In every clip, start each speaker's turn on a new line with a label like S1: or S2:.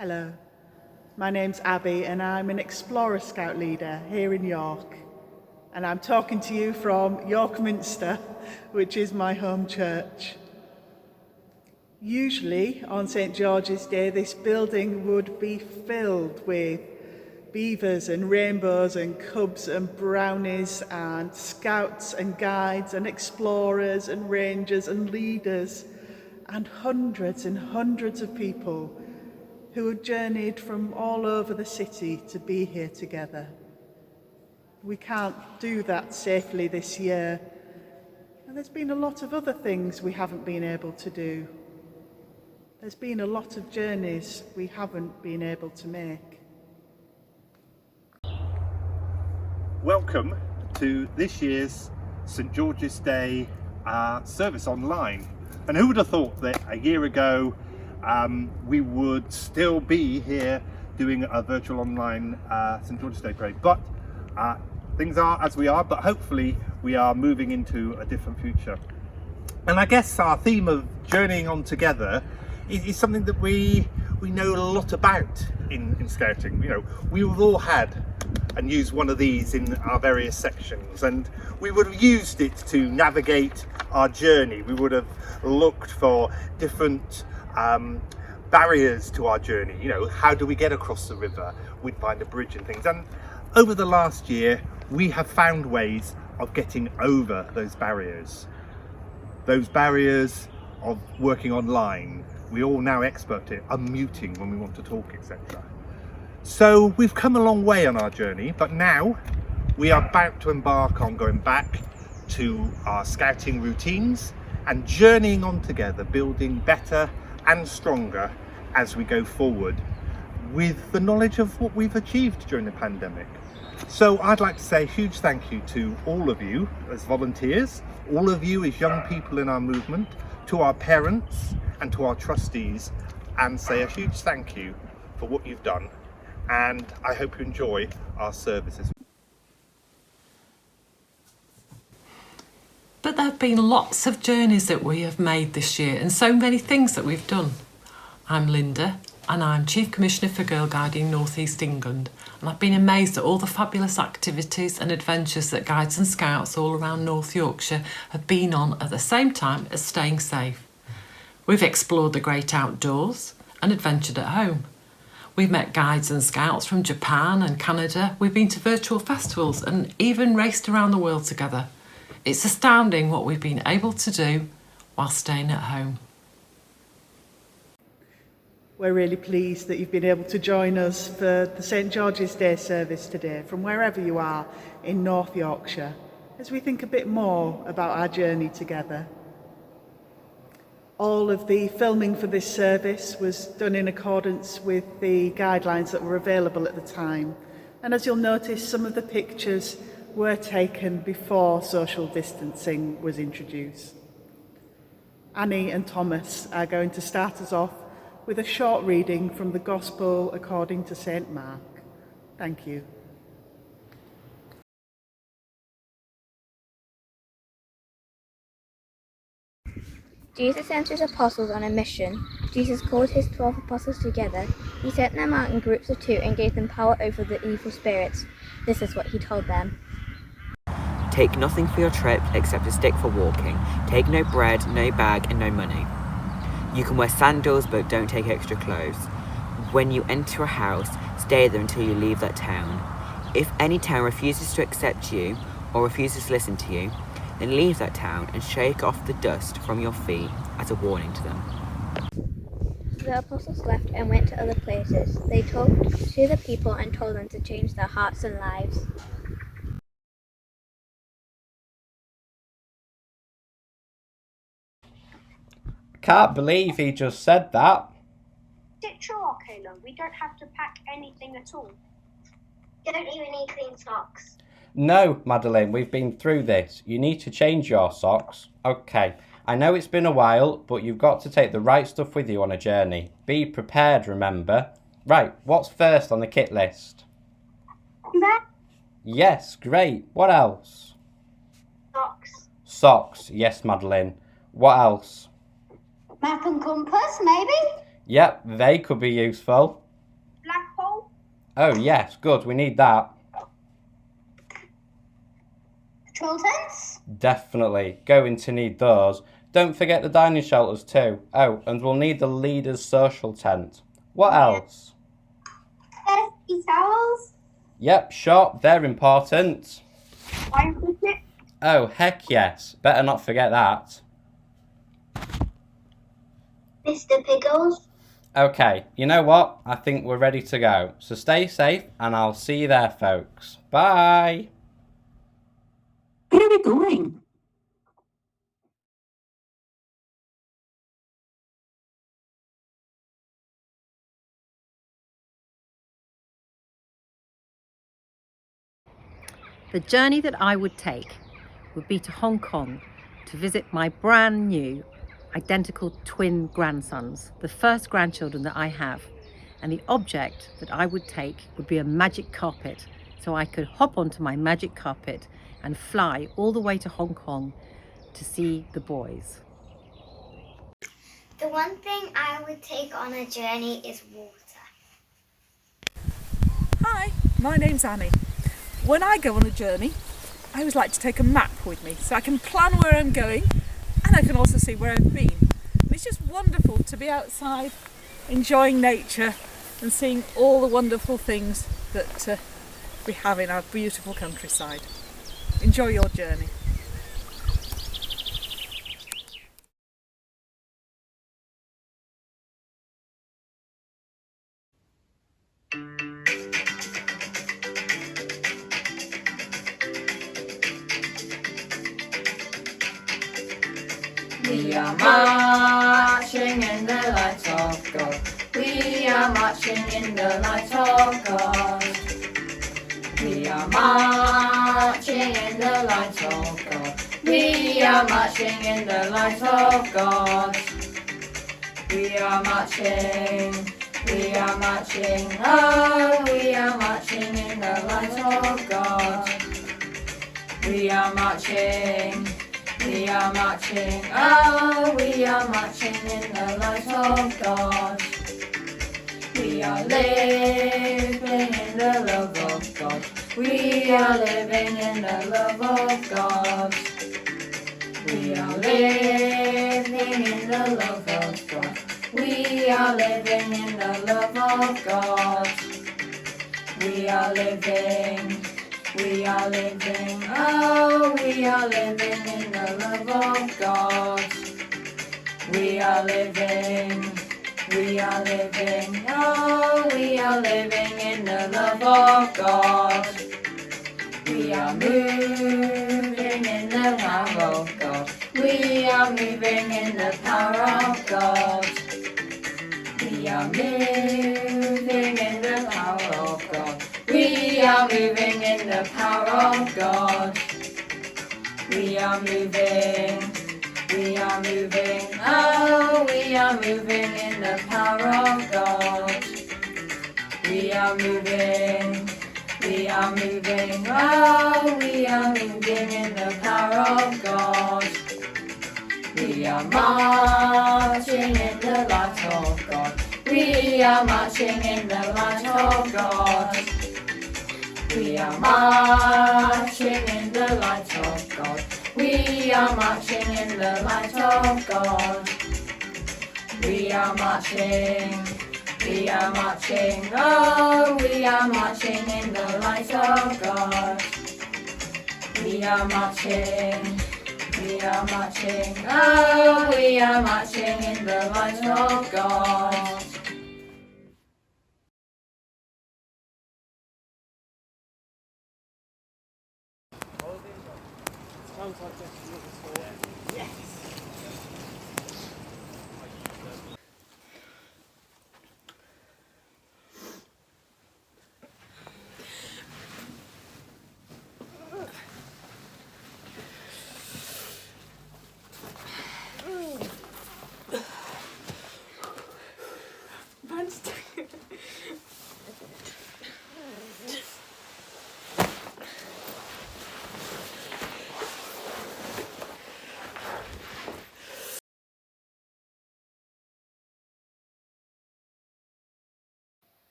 S1: Hello, my name's Abby and I'm an Explorer Scout leader here in York. And I'm talking to you from York Minster, which is my home church. Usually on St. George's Day, this building would be filled with beavers and rainbows and cubs and brownies and scouts and guides and explorers and rangers and leaders and hundreds of people who have journeyed from all over the city to be here together. We can't do that safely this year, and there's been a lot of other things we haven't been able to do. There's been a lot of journeys we haven't been able to make.
S2: Welcome to this year's St George's Day service online. And who would have thought that a year ago we would still be here doing a virtual online St George's Day parade. But things are as we are, but hopefully we are moving into a different future. And I guess our theme of journeying on together is something that we know a lot about in scouting. You know, we've all had and used one of these in our various sections, and we would have used it to navigate our journey. We would have looked for different barriers to our journey. You know, how do we get across the river? We'd find a bridge and things. And over the last year, we have found ways of getting over those barriers. Those barriers of working online. We're all now expert at unmuting when we want to talk, etc. So we've come a long way on our journey, but now we are about to embark on going back to our scouting routines and journeying on together, building better and stronger as we go forward with the knowledge of what we've achieved during the pandemic. So I'd like to say a huge thank you to all of you as volunteers, all of you as young people in our movement, to our parents and to our trustees, and say a huge thank you for what you've done. And I hope you enjoy our services.
S3: But there have been lots of journeys that we have made this year and so many things that we've done. I'm Linda and I'm Chief Commissioner for Girl Guiding North East England, and I've been amazed at all the fabulous activities and adventures that guides and scouts all around North Yorkshire have been on at the same time as staying safe. We've explored the great outdoors and adventured at home. We've met guides and scouts from Japan and Canada. We've been to virtual festivals and even raced around the world together. It's astounding what we've been able to do while staying at home.
S1: We're really pleased that you've been able to join us for the St George's Day service today from wherever you are in North Yorkshire as we think a bit more about our journey together. All of the filming for this service was done in accordance with the guidelines that were available at the time. And as you'll notice, some of the pictures were taken before social distancing was introduced. Annie and Thomas are going to start us off with a short reading from the Gospel according to St Mark. Thank you.
S4: Jesus sent his apostles on a mission. Jesus called his 12 apostles together. He sent them out in groups of 2 and gave them power over the evil spirits. This is what he told them.
S5: Take nothing for your trip except a stick for walking. Take no bread, no bag, and no money. You can wear sandals, but don't take extra clothes. When you enter a house, stay there until you leave that town. If any town refuses to accept you or refuses to listen to you, then leave that town and shake off the dust from your feet as a warning to them.
S4: The apostles left and went to other places. They talked to the people and told them to change their hearts and lives.
S6: Can't believe he just said that.
S7: Is it true, Kayla? We don't have to pack anything at all.
S8: You don't even need clean socks.
S6: No, Madeline, we've been through this. You need to change your socks. Okay, I know it's been a while, but you've got to take the right stuff with you on a journey. Be prepared, remember. Right, what's first on the kit list?
S7: That?
S6: Yes, great. What else?
S8: Socks.
S6: Socks, yes, Madeline. What else?
S8: Map and compass, maybe?
S6: Yep, they could be useful. Oh, yes, good, we need that.
S8: Patrol tents?
S6: Definitely, going to need those. Don't forget the dining shelters too. Oh, and we'll need the leader's social tent. What else?
S8: Safety towels?
S6: Yep, sure, they're important.
S8: Fire bucket?
S6: Oh, heck yes. Better not forget that.
S8: Mr. Pickles?
S6: Okay, you know what? I think we're ready to go. So stay safe, and I'll see you there, folks. Bye.
S9: Where are we going?
S10: The journey that I would take would be to Hong Kong to visit my brand new identical twin grandsons, the first grandchildren that I have. And the object that I would take would be a magic carpet, so I could hop onto my magic carpet and fly all the way to Hong Kong to see the boys.
S8: The one thing I would take on a journey is water.
S11: Hi, my name's Annie. When I go on a journey, I always like to take a map with me so I can plan where I'm going and I can also see where I've been. And it's just wonderful to be outside, enjoying nature and seeing all the wonderful things that we have in our beautiful countryside. Enjoy your journey.
S12: We are marching in the light of God. We are marching in the light of God. We are marching in the light of God. We are marching in the light of God. We are marching, oh, we are marching in the light of God. We are marching, oh, we are marching in the light of God. We are living in the love of God. We are living in the love of God. We are living in the love of God. We are living in the love of God. We are living, oh, we are living in the love of God. We are living, oh, we are living in the love of God. We are moving in the power of God. We are moving in the power of God. We are moving in the power of God. We are moving in the power of God. We are moving, oh, we are moving in the power of God. We are moving, oh, we are moving in the power of God. We are marching in the light of God. We are marching in the light of God. We are marching in the light of God. We are marching in the light of God. We are marching, oh, we are marching in the light of God. We are marching, oh, we are marching in the light of God.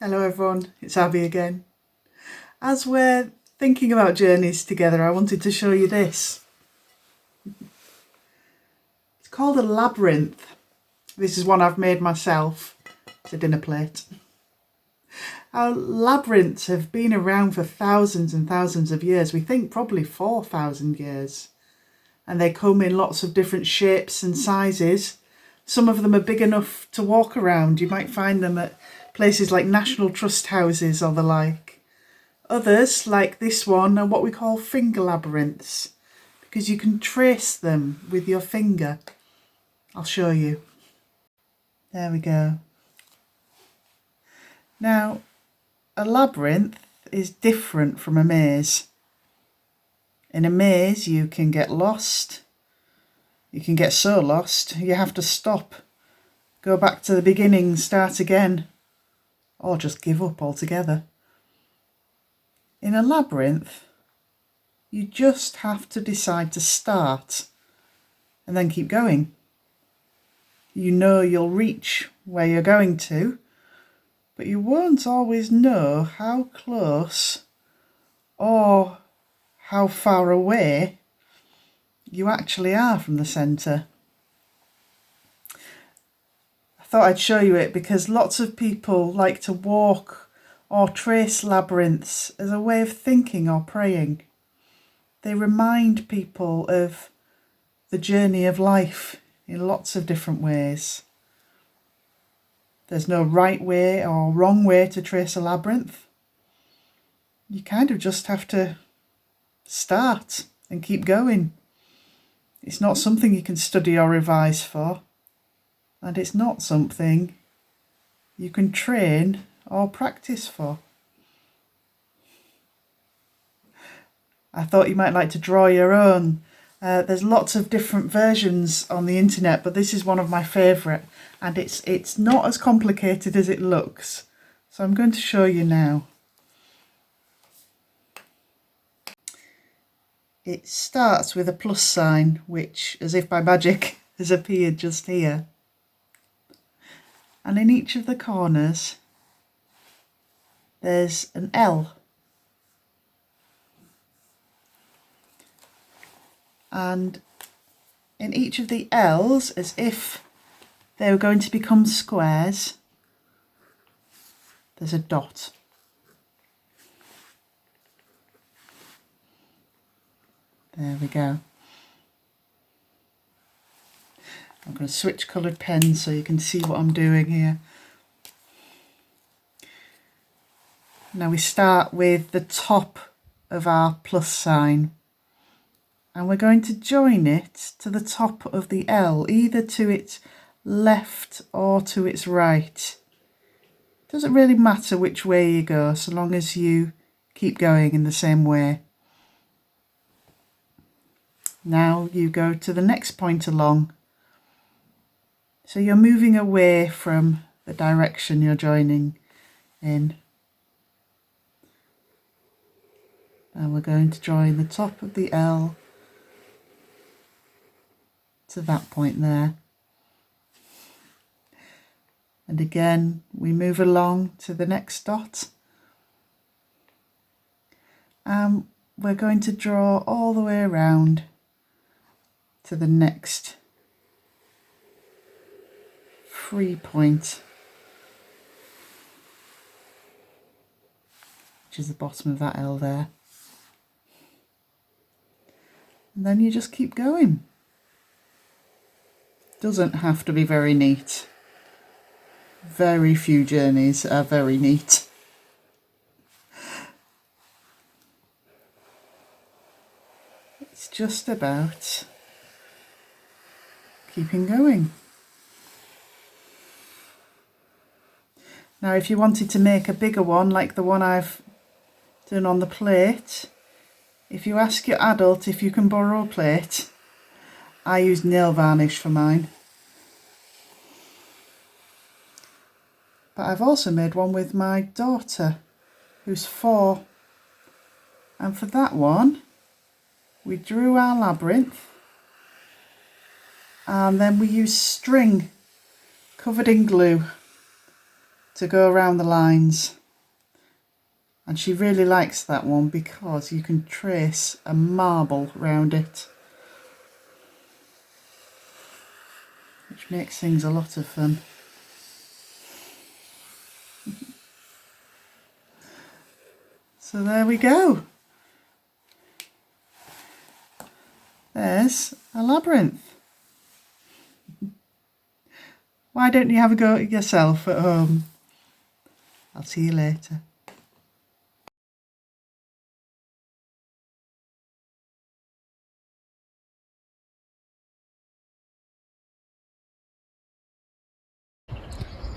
S1: Hello everyone, it's Abby again. As we're thinking about journeys together, I wanted to show you this. It's called a labyrinth. This is one I've made myself. It's a dinner plate. Our labyrinths have been around for thousands and thousands of years. We think probably 4,000 years. And they come in lots of different shapes and sizes. Some of them are big enough to walk around. You might find them at places like National Trust houses or the like. Others, like this one, are what we call finger labyrinths, because you can trace them with your finger. I'll show you. There we go. Now, a labyrinth is different from a maze. In a maze, you can get lost. You can get so lost, you have to stop, go back to the beginning, start again, or just give up altogether. In a labyrinth, you just have to decide to start and then keep going. You know you'll reach where you're going to, but you won't always know how close or how far away you actually are from the centre. I thought I'd show you it because lots of people like to walk or trace labyrinths as a way of thinking or praying. They remind people of the journey of life in lots of different ways. There's no right way or wrong way to trace a labyrinth. You kind of just have to start and keep going. It's not something you can study or revise for, and it's not something you can train or practice for. I thought you might like to draw your own. There's lots of different versions on the internet, but this is one of my favourite, and it's not as complicated as it looks. So I'm going to show you now. It starts with a plus sign, which, as if by magic, has appeared just here. And in each of the corners, there's an L. And in each of the L's, as if they were going to become squares, there's a dot. There we go. I'm going to switch coloured pens so you can see what I'm doing here. Now we start with the top of our plus sign, and we're going to join it to the top of the L, either to its left or to its right. Doesn't really matter which way you go, so long as you keep going in the same way. Now you go to the next point along. So you're moving away from the direction you're joining in. And we're going to join the top of the L to that point there. And again, we move along to the next dot. And we're going to draw all the way around to the next free point, which is the bottom of that L there. And then you just keep going. Doesn't have to be very neat. Very few journeys are very neat. It's just about keeping going. Now, if you wanted to make a bigger one, like the one I've done on the plate, if you ask your adult if you can borrow a plate, I use nail varnish for mine. But I've also made one with my daughter, who's 4. And for that one, we drew our labyrinth, and then we used string covered in glue. to go around the lines. And she really likes that one because you can trace a marble round it, which makes things a lot of fun. So there we go. There's a labyrinth. Why don't you have a go at it yourself at home? I'll see you later.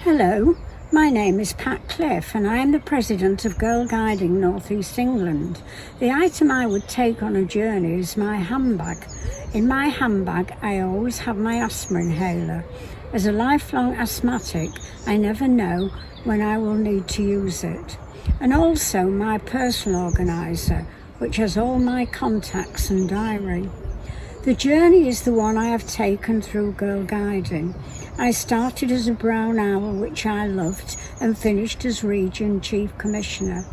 S13: Hello, my name is Pat Cliff and I am the President of Girl Guiding North East England. The item I would take on a journey is my handbag. In my handbag I always have my asthma inhaler. As a lifelong asthmatic, I never know when I will need to use it. And also my personal organiser, which has all my contacts and diary. The journey is the one I have taken through Girl Guiding. I started as a brown owl, which I loved, and finished as Region Chief Commissioner.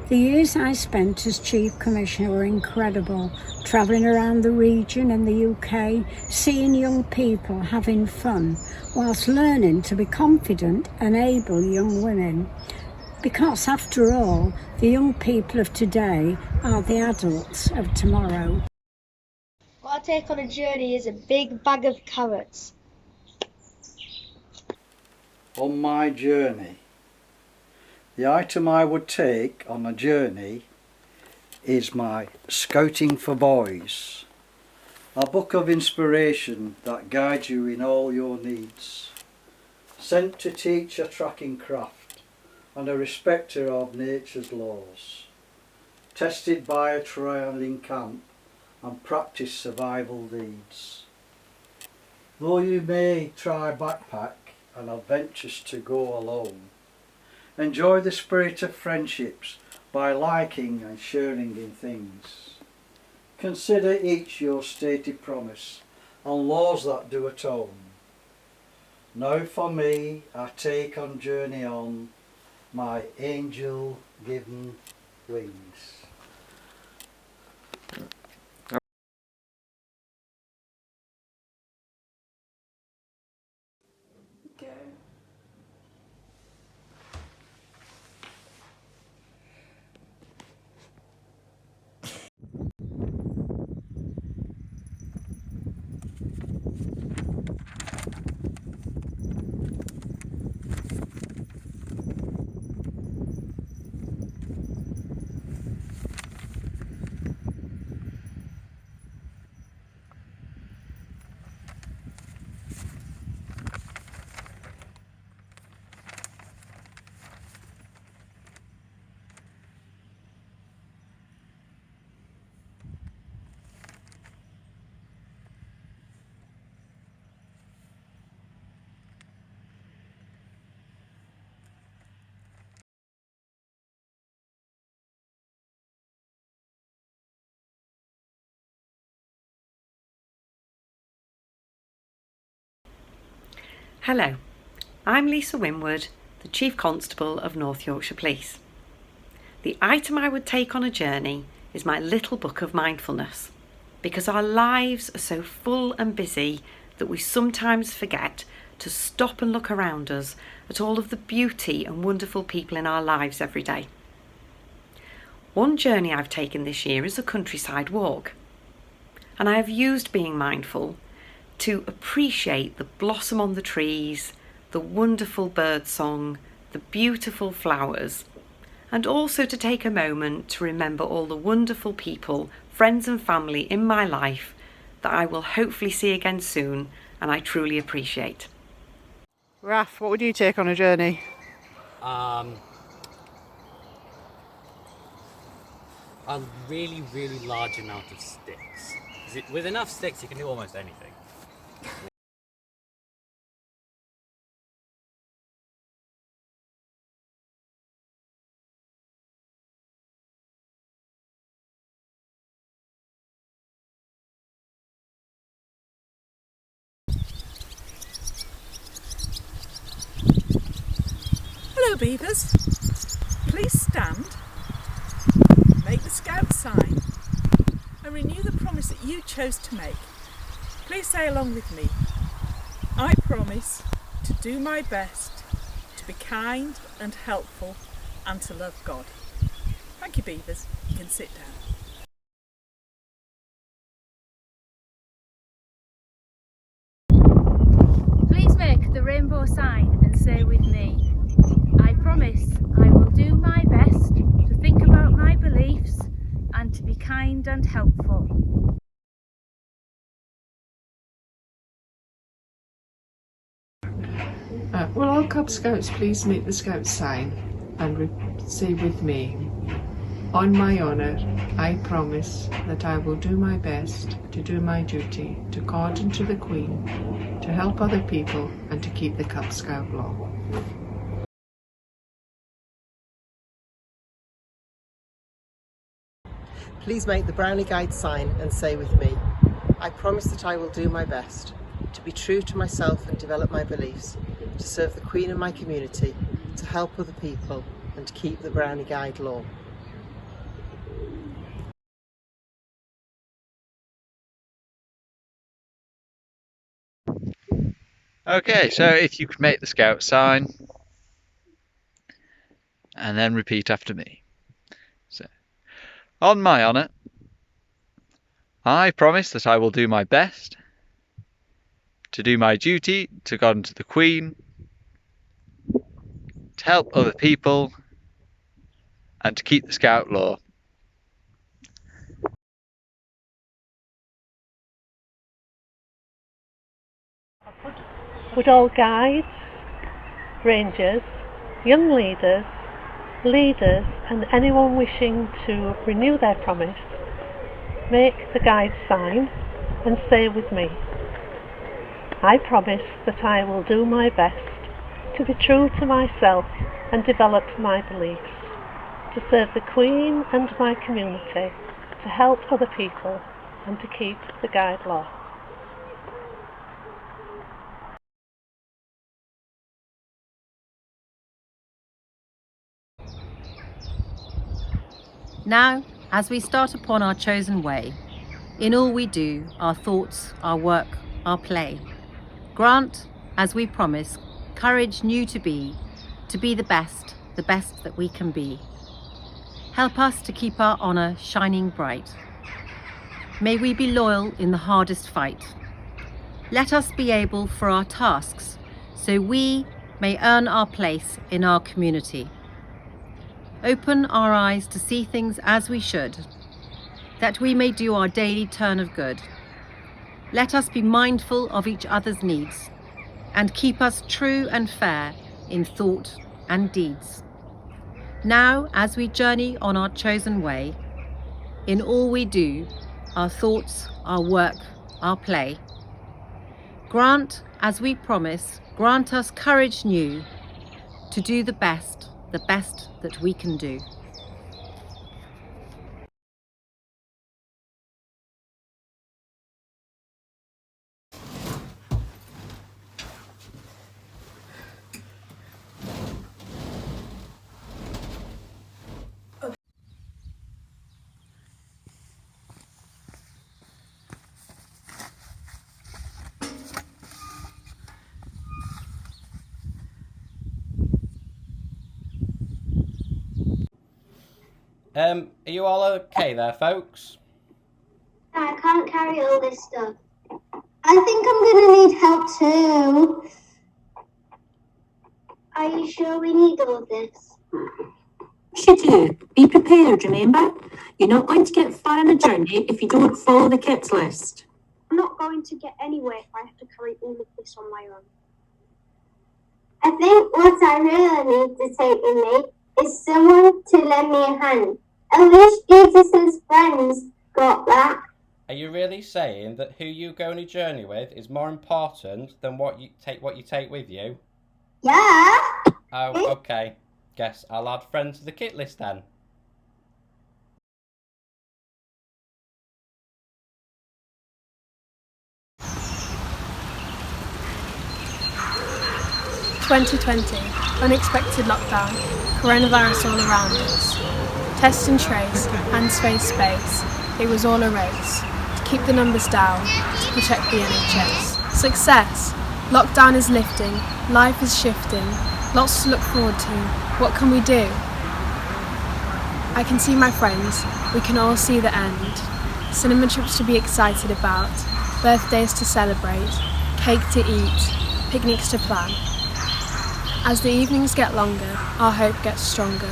S13: The years I spent as Chief Commissioner were incredible, travelling around the region and the UK, seeing young people having fun, whilst learning to be confident and able young women. Because after all, the young people of today are the adults of tomorrow.
S14: What I take on a journey is a big bag of carrots.
S15: On my journey, the item I would take on a journey is my Scouting for Boys, a book of inspiration that guides you in all your needs, sent to teach a tracking craft and a respecter of nature's laws, tested by a trial in camp and practice survival deeds. Though you may try backpack and are adventurous to go alone, enjoy the spirit of friendships by liking and sharing in things. Consider each your stated promise and laws that do atone. Now for me I take on journey on my angel given wings.
S10: Hello, I'm Lisa Winward, the Chief Constable of North Yorkshire Police. The item I would take on a journey is my little book of mindfulness, because our lives are so full and busy that we sometimes forget to stop and look around us at all of the beauty and wonderful people in our lives every day. One journey I've taken this year is a countryside walk, and I have used being mindful to appreciate the blossom on the trees, the wonderful bird song, the beautiful flowers, and also to take a moment to remember all the wonderful people, friends and family in my life that I will hopefully see again soon and I truly appreciate.
S1: Raf, what would you take on a journey?
S16: A really, really large amount of sticks. With enough sticks you can do almost anything.
S11: Hello, beavers. Please stand, make the scout sign, and renew the promise that you chose to make. Please say along with me. I promise to do my best, to be kind and helpful, and to love God. Thank you, beavers. You can sit down.
S17: Please make the rainbow sign and say with me, I promise I will do my best to think about my beliefs and to be kind and helpful.
S3: Will all Cub Scouts please make the Scout sign and say with me, on my honour, I promise that I will do my best to do my duty to God and to the Queen, to help other people and to keep the Cub Scout law.
S18: Please make the Brownie Guide sign and say with me, I promise that I will do my best to be true to myself and develop my beliefs, to serve the Queen and my community, to help other people and to keep the Brownie Guide law.
S19: Okay, so if you could make the Scout sign and then repeat after me. So, on my honour, I promise that I will do my best to do my duty to God and to the Queen, to help other people, and to keep the Scout law.
S20: Would all guides, rangers, young leaders, and anyone wishing to renew their promise make the guide sign and say with me, I promise that I will do my best to be true to myself and develop my beliefs, to serve the Queen and my community, to help other people and to keep the guide law.
S10: Now, as we start upon our chosen way, in all we do, our thoughts, our work, our play, grant, as we promise, courage new to be the best that we can be. Help us to keep our honour shining bright. May we be loyal in the hardest fight. Let us be able for our tasks, so we may earn our place in our community. Open our eyes to see things as we should, that we may do our daily turn of good. Let us be mindful of each other's needs, and keep us true and fair in thought and deeds. Now, as we journey on our chosen way, in all we do, our thoughts, our work, our play, grant, as we promise, grant us courage new to do the best that we can do.
S6: Are you all okay there, folks?
S8: I can't carry all this stuff. I think I'm gonna need help too. Are you sure we need all this?
S9: Yes, you do. Be prepared, remember? You're not going to get far on a journey if you don't follow the kit's list.
S7: I'm not going to get anywhere if I have to carry all of this on my own.
S8: I think what I really need to take with me is someone to lend me a hand. I wish Jesus' friends got that.
S6: Are you really saying that who you go on a journey with is more important than what you take with you?
S8: Yeah.
S6: Oh, okay. Guess I'll add friends to the kit list then.
S21: "2020. unexpected lockdown, coronavirus all around us. Test and trace, hands, face, space, it was all a race. To keep the numbers down, to protect the NHS. Success! Lockdown is lifting, life is shifting, lots to look forward to. What can we do? I can see my friends, we can all see the end. Cinema trips to be excited about, birthdays to celebrate, cake to eat, picnics to plan. As the evenings get longer, our hope gets stronger.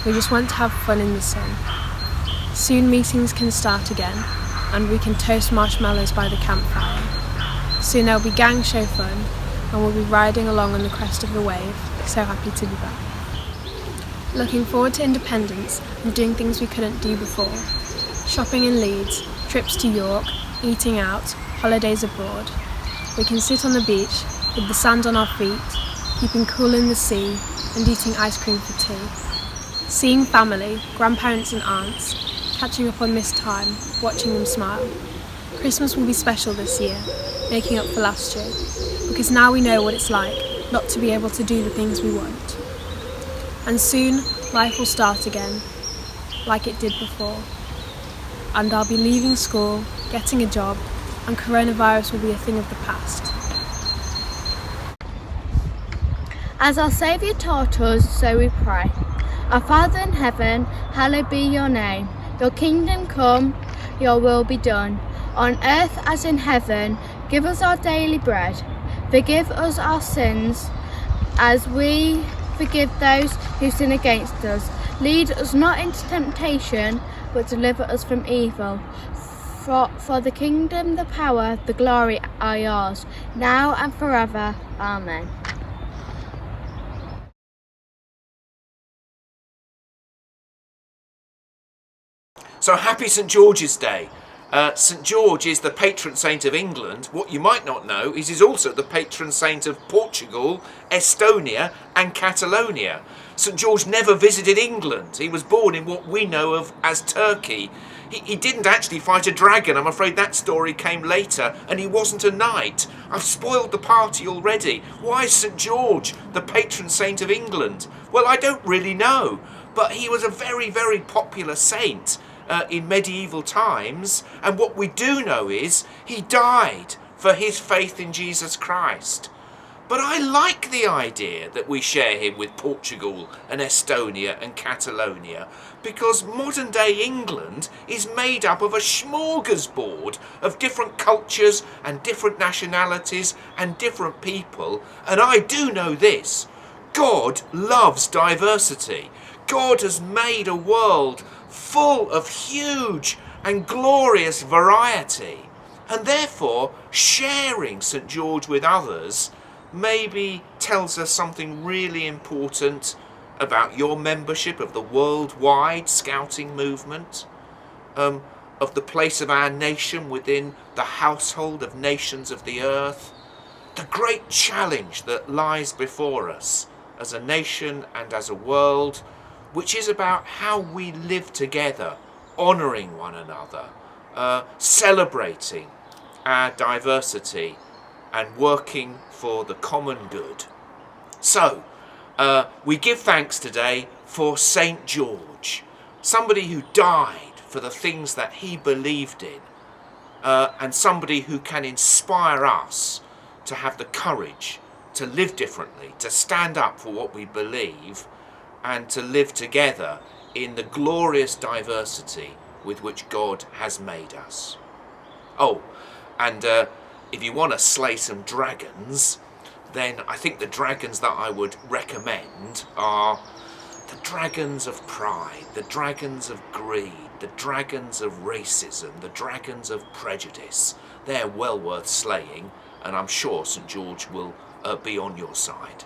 S21: We just want to have fun in the sun. Soon meetings can start again, and we can toast marshmallows by the campfire. Soon there'll be gang show fun, and we'll be riding along on the crest of the wave, so happy to be back. Looking forward to independence and doing things we couldn't do before. Shopping in Leeds, trips to York, eating out, holidays abroad. We can sit on the beach with the sand on our feet, keeping cool in the sea and eating ice cream for tea. Seeing family, grandparents and aunts, catching up on missed time, watching them smile. Christmas will be special this year, making up for last year, because now we know what it's like not to be able to do the things we want. And soon, life will start again, like it did before. And I'll be leaving school, getting a job, and coronavirus will be a thing of the past.
S4: As our Saviour taught us, so we pray. Our Father in heaven, hallowed be your name. Your kingdom come, your will be done. On earth as in heaven, give us our daily bread. Forgive us our sins, as we forgive those who sin against us. Lead us not into temptation, but deliver us from evil. For the kingdom, the power, the glory are yours, now and forever. Amen.
S22: So happy St George's Day. St George is the patron saint of England. What you might not know is he's also the patron saint of Portugal, Estonia and Catalonia. St George never visited England. He was born in what we know of as Turkey. He didn't actually fight a dragon. I'm afraid that story came later, and he wasn't a knight. I've spoiled the party already. Why is St George the patron saint of England? Well, I don't really know, but he was a very, very popular saint in medieval times, and what we do know is he died for his faith in Jesus Christ. But I like the idea that we share him with Portugal and Estonia and Catalonia, because modern day England is made up of a smorgasbord of different cultures and different nationalities and different people, and I do know this: God loves diversity. God has made a world full of huge and glorious variety, and therefore sharing St George with others maybe tells us something really important about your membership of the worldwide scouting movement, of the place of our nation within the household of nations of the earth, the great challenge that lies before us as a nation and as a world, which is about how we live together, honouring one another, celebrating our diversity and working for the common good. So, we give thanks today for St George, somebody who died for the things that he believed in, and somebody who can inspire us to have the courage to live differently, to stand up for what we believe, and to live together in the glorious diversity with which God has made us. Oh, and if you want to slay some dragons, then I think the dragons that I would recommend are the dragons of pride, the dragons of greed, the dragons of racism, the dragons of prejudice. They're well worth slaying, and I'm sure St George will be on your side.